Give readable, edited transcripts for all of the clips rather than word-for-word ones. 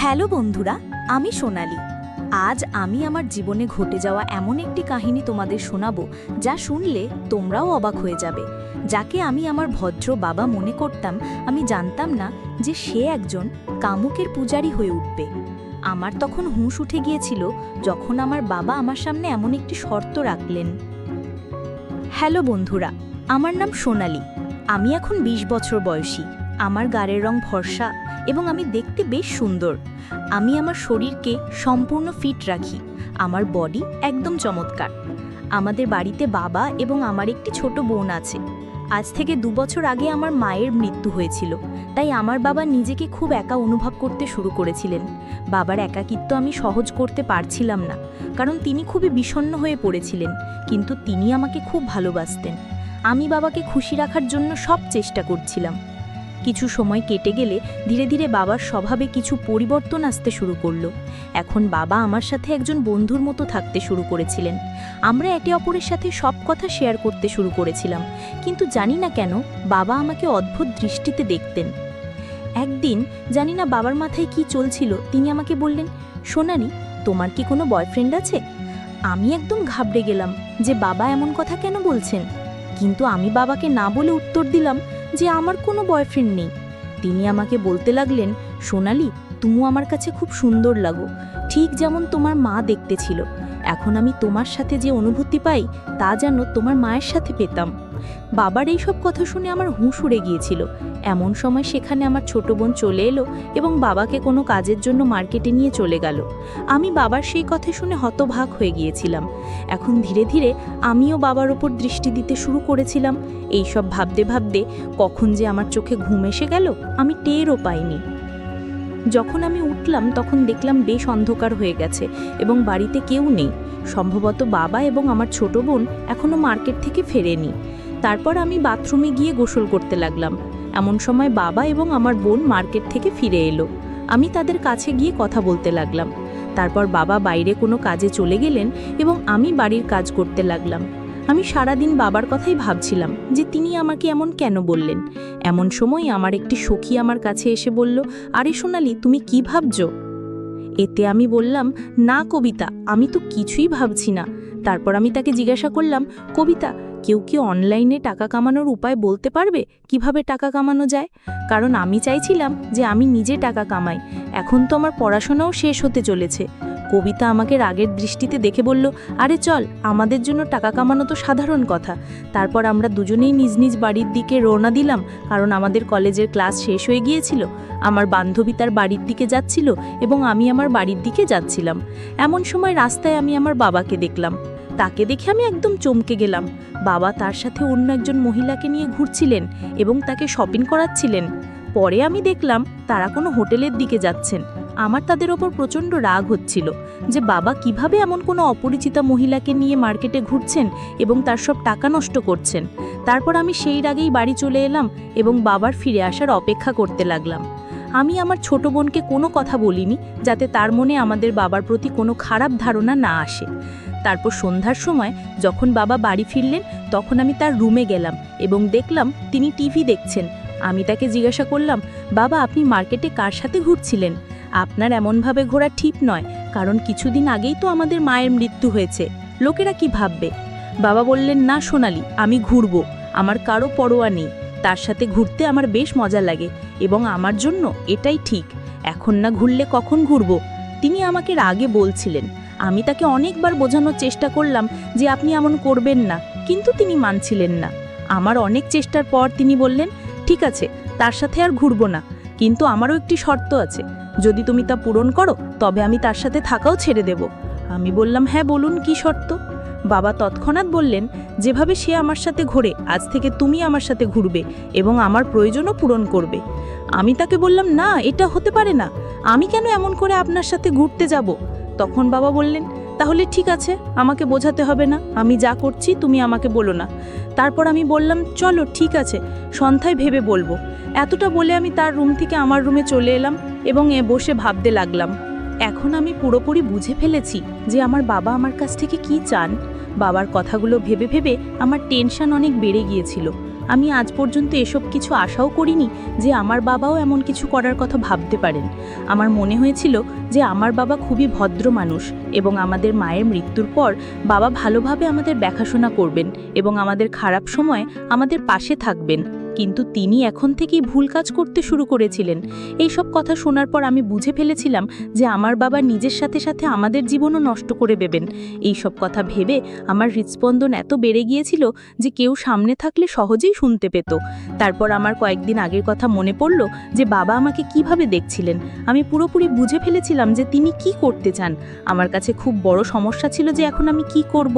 Hello বন্ধুরা, আমি সোনালি। আজ আমি আমার জীবনে ঘটে যাওয়া এমন একটি কাহিনী তোমাদের শোনাবো যা শুনলে তোমরাও অবাক হয়ে যাবে। যাকে আমি আমার ভদ্র বাবা মনে করতাম, আমি জানতাম না যে সে একজন কামুকের পূজারী হয়ে উঠবে। আমার তখন হুঁশ উঠে গিয়েছিল যখন আমার বাবা আমার সামনে এমন একটি শর্ত রাখলেন। হ্যালো বন্ধুরা, আমার নাম সোনালি। আমি এখন ২০ বছর বয়সী। আমার গায়ের রং ফর্সা এবং আমি দেখতে বেশ সুন্দর। আমি আমার শরীরকে সম্পূর্ণ ফিট রাখি। আমার বডি একদম চমৎকার। আমাদের বাড়িতে বাবা এবং আমার একটি ছোট বোন আছে। আজ থেকে ২ বছর আগে আমার মায়ের মৃত্যু হয়েছিল, তাই আমার বাবা নিজেকে খুব একা অনুভব করতে শুরু করেছিলেন। বাবার একাকিত্ব আমি সহজ করতে পারছিলাম না, কারণ তিনি খুবই বিষণ্ণ হয়ে পড়েছিলেন, কিন্তু তিনি আমাকে খুব ভালোবাসতেন। আমি বাবাকে খুশি রাখার জন্য সব চেষ্টা করছিলাম। কিছু সময় কেটে গেলে ধীরে ধীরে বাবার স্বভাবে কিছু পরিবর্তন আসতে শুরু করলো। এখন বাবা আমার সাথে একজন বন্ধুর মতো থাকতে শুরু করেছিলেন। আমরা একে অপরের সাথে সব কথা শেয়ার করতে শুরু করেছিলাম, কিন্তু জানি না কেন বাবা আমাকে অদ্ভুত দৃষ্টিতে দেখতেন। একদিন জানি না বাবার মাথায় কি চলছিল, তিনি আমাকে বললেন, সোনালি, তোমার কি কোনো বয়ফ্রেন্ড আছে? আমি একদম ঘাবড়ে গেলাম যে বাবা এমন কথা কেন বলছেন, কিন্তু আমি বাবাকে না বলে উত্তর দিলাম যে আমার কোনো বয়ফ্রেন্ড নেই। তিনি আমাকে বলতে লাগলেন, সোনালি, তুমি আমার কাছে খুব সুন্দর লাগো, ঠিক যেমন তোমার মা দেখতে ছিল। এখন আমি তোমার সাথে যে অনুভূতি পাই তা যেন তোমার মায়ের সাথে পেতাম। বাবার এইসব কথা শুনে আমার হুঁশ উড়ে গিয়েছিল। এমন সময় সেখানে আমার ছোট বোন চলে এলো এবং বাবাকে কোনো কাজের জন্য মার্কেটে নিয়ে চলে গেল। আমি বাবার সেই কথা শুনে হতবাক হয়ে গিয়েছিলাম। এখন ধীরে ধীরে আমিও বাবার ওপর দৃষ্টি দিতে শুরু করেছিলাম। এইসব ভাবতে ভাবতে কখন যে আমার চোখে ঘুম এসে গেল আমি টেরও পাইনি। যখন আমি উঠলাম তখন দেখলাম বেশ অন্ধকার হয়ে গেছে এবং বাড়িতে কেউ নেই। সম্ভবত বাবা এবং আমার ছোট বোন এখনও মার্কেট থেকে ফেরেনি। তারপর আমি বাথরুমে গিয়ে গোসল করতে লাগলাম। এমন সময় বাবা এবং আমার বোন মার্কেট থেকে ফিরে এলো। আমি তাদের কাছে গিয়ে কথা বলতে লাগলাম। তারপর বাবা বাইরে কোনো কাজে চলে গেলেন এবং আমি বাড়ির কাজ করতে লাগলাম। আমি সারাদিন বাবার কথাই ভাবছিলাম যে তিনি আমাকে এমন কেন বললেন। এমন সময় আমার একটি সখী আমার কাছে এসে বলল, আরে সোনালি, তুমি কি ভাবছো? এতে আমি বললাম, না কবিতা, আমি তো কিছুই ভাবছি না। তারপর আমি তাকে জিজ্ঞাসা করলাম, কবিতা, কেউ কি অনলাইনে টাকা কামানোর উপায় বলতে পারবে, কিভাবে টাকা কামানো যায়? কারণ আমি চাইছিলাম যে আমি নিজে টাকা কামাই। এখন তো আমার পড়াশোনাও শেষ হতে চলেছে। কবিতা আমাকে রাগের দৃষ্টিতে দেখে বলল, আরে চল, আমাদের জন্য টাকা কামানো তো সাধারণ কথা। তারপর আমরা দুজনেই নিজ নিজ বাড়ির দিকে রওনা দিলাম, কারণ আমাদের কলেজের ক্লাস শেষ হয়ে গিয়েছিল। আমার বান্ধবী তার বাড়ির দিকে যাচ্ছিল এবং আমি আমার বাড়ির দিকে যাচ্ছিলাম। এমন সময় রাস্তায় আমি আমার বাবাকে দেখলাম। তাকে দেখে আমি একদম চমকে গেলাম। বাবা তার সাথে অন্য একজন মহিলাকে নিয়ে ঘুরছিলেন এবং তাকে শপিং করাচ্ছিলেন। পরে আমি দেখলাম তারা কোনো হোটেলের দিকে যাচ্ছেন। আমার তাদের ওপর প্রচণ্ড রাগ হচ্ছিল যে বাবা কিভাবে এমন কোনো অপরিচিতা মহিলাকে নিয়ে মার্কেটে ঘুরছেন এবং তার সব টাকা নষ্ট করছেন। তারপর আমি সেই রাগেই বাড়ি চলে এলাম এবং বাবার ফিরে আসার অপেক্ষা করতে লাগলাম। আমি আমার ছোট বোনকে কোনো কথা বলিনি, যাতে তার মনে আমাদের বাবার প্রতি কোনো খারাপ ধারণা না আসে। তারপর সন্ধ্যার সময় যখন বাবা বাড়ি ফিরলেন তখন আমি তার রুমে গেলাম এবং দেখলাম তিনি টিভি দেখছেন। আমি তাকে জিজ্ঞাসা করলাম, বাবা, আপনি মার্কেটে কার সাথে ঘুরছিলেন? আপনার এমনভাবে ঘোরা ঠিক নয়, কারণ কিছুদিন আগেই তো আমাদের মায়ের মৃত্যু হয়েছে। লোকেরা কি ভাববে? বাবা বললেন, না সোনালি, আমি ঘুরবো, আমার কারো পরোয়া নেই। তার সাথে ঘুরতে আমার বেশ মজা লাগে এবং আমার জন্য এটাই ঠিক। এখন না ঘুরলে কখন ঘুরবো? তিনি আমাকে রাগে বলছিলেন। আমি তাকে অনেকবার বোঝানোর চেষ্টা করলাম যে আপনি এমন করবেন না, কিন্তু তিনি মানছিলেন না। আমার অনেক চেষ্টার পর তিনি বললেন, ঠিক আছে, তার সাথে আর ঘুরবো না, কিন্তু আমারও একটি শর্ত আছে। যদি তুমি তা পূরণ করো তবে আমি তার সাথে থাকাও ছেড়ে দেব। আমি বললাম, হ্যাঁ বলুন, কি শর্ত? বাবা তৎক্ষণাৎ বললেন, যেভাবে সে আমার সাথে ঘোরে আজ থেকে তুমি আমার সাথে ঘুরবে এবং আমার প্রয়োজনও পূরণ করবে। আমি তাকে বললাম, না, এটা হতে পারে না, আমি কেন এমন করে আপনার সাথে ঘুরতে যাব? তখন বাবা বললেন, তাহলে ঠিক আছে, আমাকে বোঝাতে হবে না, আমি যা করছি তুমি আমাকে বলো না। তারপর আমি বললাম, চলো ঠিক আছে, সন্ধ্যায় ভেবে বলবো। এতটা বলে আমি তার রুম থেকে আমার রুমে চলে এলাম এবং বসে ভাবতে লাগলাম। এখন আমি পুরোপুরি বুঝে ফেলেছি যে আমার বাবা আমার কাছ থেকে কি চান। বাবার কথাগুলো ভেবে ভেবে আমার টেনশন অনেক বেড়ে গিয়েছিল। আমি আজ পর্যন্ত এসব কিছু আশাও করিনি যে আমার বাবাও এমন কিছু করার কথা ভাবতে পারেন। আমার মনে হয়েছিল যে আমার বাবা খুবই ভদ্র মানুষ এবং আমাদের মায়ের মৃত্যুর পর বাবা ভালোভাবে আমাদের দেখাশোনা করবেন এবং আমাদের খারাপ সময়ে আমাদের পাশে থাকবেন। কিন্তু তিনি এখন থেকেই ভুল কাজ করতে শুরু করেছিলেন। এই সব কথা শোনার পর আমি বুঝে ফেলেছিলাম যে আমার বাবা নিজের সাথে সাথে আমাদের জীবনও নষ্ট করে দেবেন। এই সব কথা ভেবে আমার হৃদস্পন্দন এত বেড়ে গিয়েছিল যে কেউ সামনে থাকলে সহজেই শুনতে পেত। তারপর আমার কয়েকদিন আগের কথা মনে পড়ল যে বাবা আমাকে কিভাবে দেখছিলেন। আমি পুরোপুরি বুঝে ফেলেছিলাম যে তিনি কি করতে চান। আমার কাছে খুব বড় সমস্যা ছিল যে এখন আমি কি করব।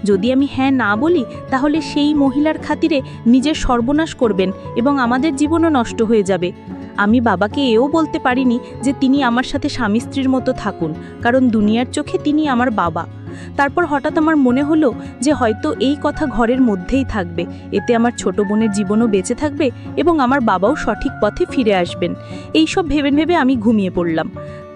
যদি আমি হ্যাঁ না বলি তাহলে সেই মহিলার খাতিরে নিজের সর্বনাশ করবেন এবং আমাদের জীবনও নষ্ট হয়ে যাবে। আমি বাবাকে এও বলতে পারিনি যে তিনি আমার সাথে স্বামী স্ত্রীর মতো থাকুন, কারণ দুনিয়ার চোখে তিনি আমার বাবা। তারপর হঠাৎ আমার মনে হলো যে হয়তো এই কথা ঘরের মধ্যেই থাকবে, এতে আমার ছোট বোনের জীবনও বেঁচে থাকবে এবং আমার বাবাও সঠিক পথে ফিরে আসবেন। এই সব ভেবে ভেবে আমি ঘুমিয়ে পড়লাম।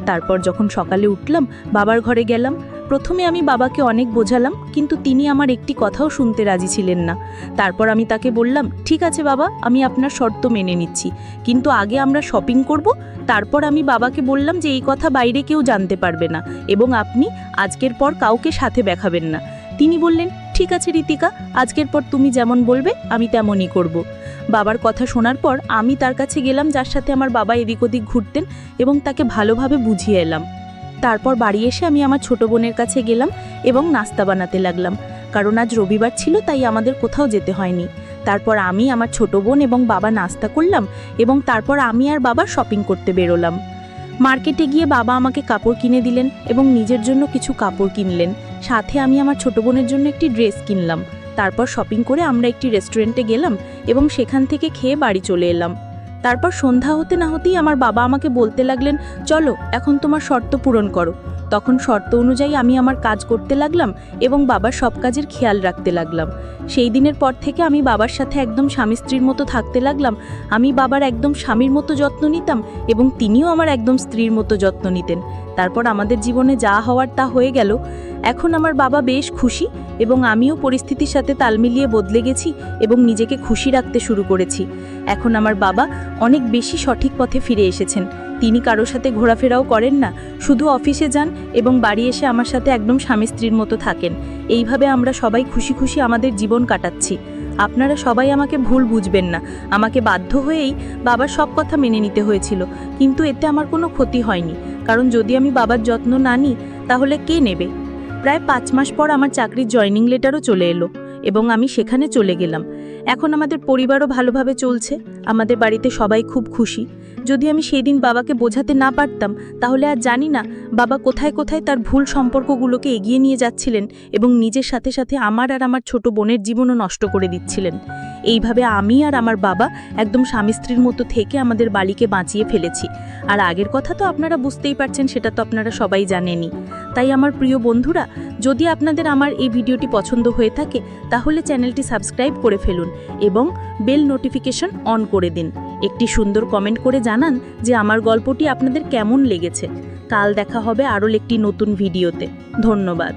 তারপর যখন সকালে উঠলাম, বাবার ঘরে গেলাম। প্রথমে আমি বাবাকে অনেক বোঝালাম, কিন্তু তিনি আমার একটি কথাও শুনতে রাজি ছিলেন না। তারপর আমি তাকে বললাম, ঠিক আছে বাবা, আমি আপনার শর্ত মেনে নিচ্ছি, কিন্তু আগে আমরা শপিং করব। তারপর আমি বাবাকে বললাম যে এই কথা বাইরে কেউ জানতে পারবে না এবং আপনি আজকের পর কাউকে সাথে দেখাবেন না। তিনি বললেন, ঠিক আছে ঋতিকা, আজকের পর তুমি যেমন বলবে আমি তেমনই করব। বাবার কথা শোনার পর আমি তার কাছে গেলাম যার সাথে আমার বাবা এদিক ওদিক ঘুরতেন এবং তাকে ভালোভাবে বুঝিয়ে এলাম। তারপর বাড়ি এসে আমি আমার ছোট বোনের কাছে গেলাম এবং নাস্তা বানাতে লাগলাম, কারণ আজ রবিবার ছিল, তাই আমাদের কোথাও যেতে হয়নি। তারপর আমি, আমার ছোট বোন এবং বাবা নাস্তা করলাম এবং তারপর আমি আর বাবা শপিং করতে বেরোলাম। মার্কেটে গিয়ে বাবা আমাকে কাপড় কিনে দিলেন এবং নিজের জন্য কিছু কাপড় কিনলেন। সাথে আমি আমার ছোট বোনের জন্য একটি ড্রেস কিনলাম। তারপর শপিং করে আমরা একটি রেস্টুরেন্টে গেলাম এবং সেখান থেকে খেয়ে বাড়ি চলে এলাম। তারপর সন্ধ্যা হতে না হতেই আমার বাবা আমাকে বলতে লাগলেন, চলো এখন তোমার শর্ত পূরণ করো। তখন শর্ত অনুযায়ী আমি আমার কাজ করতে লাগলাম এবং বাবার সব কাজের খেয়াল রাখতে লাগলাম। সেই দিনের পর থেকে আমি বাবার সাথে একদম স্বামী স্ত্রীর মতো থাকতে লাগলাম। আমি বাবার একদম স্বামীর মতো যত্ন নিতাম এবং তিনিও আমার একদম স্ত্রীর মতো যত্ন নিতেন। তারপর আমাদের জীবনে যা হওয়ার তা হয়ে গেল। এখন আমার বাবা বেশ খুশি এবং আমিও পরিস্থিতির সাথে তাল মিলিয়ে বদলে গেছি এবং নিজেকে খুশি রাখতে শুরু করেছি। এখন আমার বাবা অনেক বেশি সঠিক পথে ফিরে এসেছেন। তিনি কারোর সাথে ঘোরাফেরাও করেন না, শুধু অফিসে যান এবং বাড়ি এসে আমার সাথে একদম স্বামী স্ত্রীর মতো থাকেন। এইভাবে আমরা সবাই খুশি খুশি আমাদের জীবন কাটাচ্ছি। আপনারা সবাই আমাকে ভুল বুঝবেন না, আমাকে বাধ্য হয়েই বাবার সব কথা মেনে নিতে হয়েছিল, কিন্তু এতে আমার কোনো ক্ষতি হয়নি, কারণ যদি আমি বাবার যত্ন না নিই তাহলে কে নেবে। প্রায় 5 মাস পর আমার চাকরির জয়েনিং লেটারও চলে এলো এবং আমি সেখানে চলে গেলাম। এখন আমাদের পরিবারও ভালোভাবে চলছে, আমাদের বাড়িতে সবাই খুব খুশি। যদি আমি সেই দিন বাবাকে বোঝাতে না পারতাম তাহলে আর জানি না বাবা কোথায় কোথায় তার ভুল সম্পর্কগুলোকে এগিয়ে নিয়ে যাচ্ছিলেন এবং নিজের সাথে সাথে আমার আর আমার ছোট বোনের জীবনও নষ্ট করে দিচ্ছিলেন। এইভাবে আমি আর আমার বাবা একদম স্বামী স্ত্রীর মতো থেকে আমাদের বাড়িকে বাঁচিয়ে ফেলেছি। আর আগের কথা তো আপনারা বুঝতেই পারছেন, সেটা তো আপনারা সবাই জানেনই। তাই আমার প্রিয় বন্ধুরা, যদি আপনাদের আমার এই ভিডিওটি পছন্দ হয়ে থাকে তাহলে চ্যানেলটি সাবস্ক্রাইব করে ফেলুন এবং বেল নোটিফিকেশন অন করে দিন। একটি সুন্দর কমেন্ট করে জানান যে আমার গল্পটি আপনাদের কেমন লেগেছে। কাল দেখা হবে আরও একটি নতুন ভিডিওতে। ধন্যবাদ।